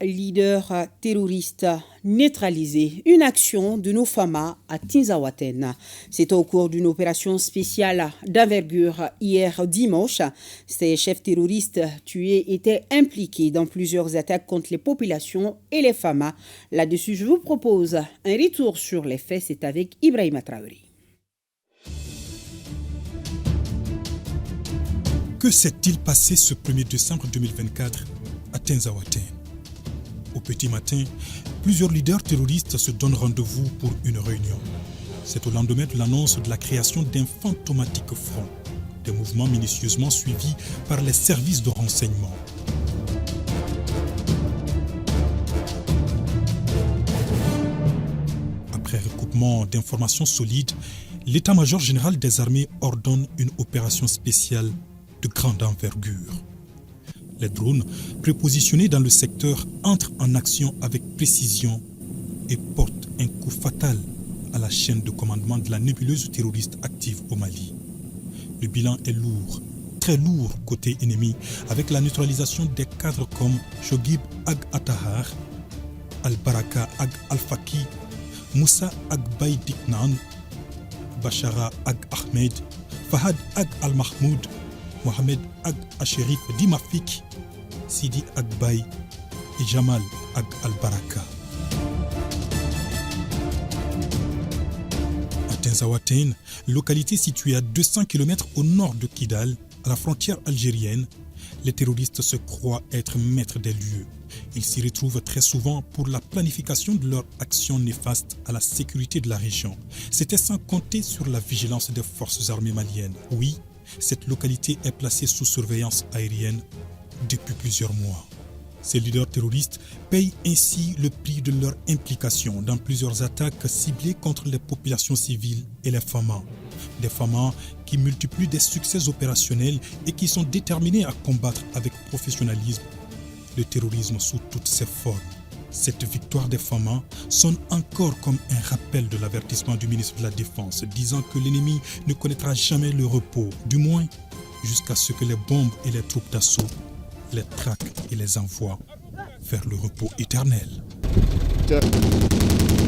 Leader terroriste neutralisé, une action de nos FAMA à Tinzaouaten. C'est au cours d'une opération spéciale d'envergure hier dimanche. Ces chefs terroristes tués étaient impliqués dans plusieurs attaques contre les populations et les FAMA. Là-dessus, je vous propose un retour sur les faits. C'est avec Ibrahima Traoré. Que s'est-il passé ce 1er décembre 2024 à Tinzaouaten? Au petit matin, plusieurs leaders terroristes se donnent rendez-vous pour une réunion. C'est au lendemain de l'annonce de la création d'un fantomatique front, des mouvements minutieusement suivis par les services de renseignement. Après recoupement d'informations solides, l'état-major général des armées ordonne une opération spéciale de grande envergure. Les drones prépositionnés dans le secteur entrent en action avec précision et portent un coup fatal à la chaîne de commandement de la nébuleuse terroriste active au Mali. Le bilan est lourd, très lourd côté ennemi, avec la neutralisation des cadres comme Shogib Ag Atahar, Al-Baraka Ag Al-Faki, Moussa Ag Baïdiknan, Bachara Ag Ahmed, Fahad Ag Al-Mahmoud, Mohamed Ag Asherif Dimafik, Sidi Agbaï et Jamal Ag Al-Baraka. À Tinzaouaten, localité située à 200 km au nord de Kidal, à la frontière algérienne, les terroristes se croient être maîtres des lieux. Ils s'y retrouvent très souvent pour la planification de leurs actions néfastes à la sécurité de la région. C'était sans compter sur la vigilance des forces armées maliennes. Oui, cette localité est placée sous surveillance aérienne depuis plusieurs mois. Ces leaders terroristes payent ainsi le prix de leur implication dans plusieurs attaques ciblées contre les populations civiles et les FAMA. Des FAMA qui multiplient des succès opérationnels et qui sont déterminés à combattre avec professionnalisme le terrorisme sous toutes ses formes. Cette victoire des FAMA sonne encore comme un rappel de l'avertissement du ministre de la Défense, disant que l'ennemi ne connaîtra jamais le repos, du moins jusqu'à ce que les bombes et les troupes d'assaut les traquent et les envoient vers le repos éternel.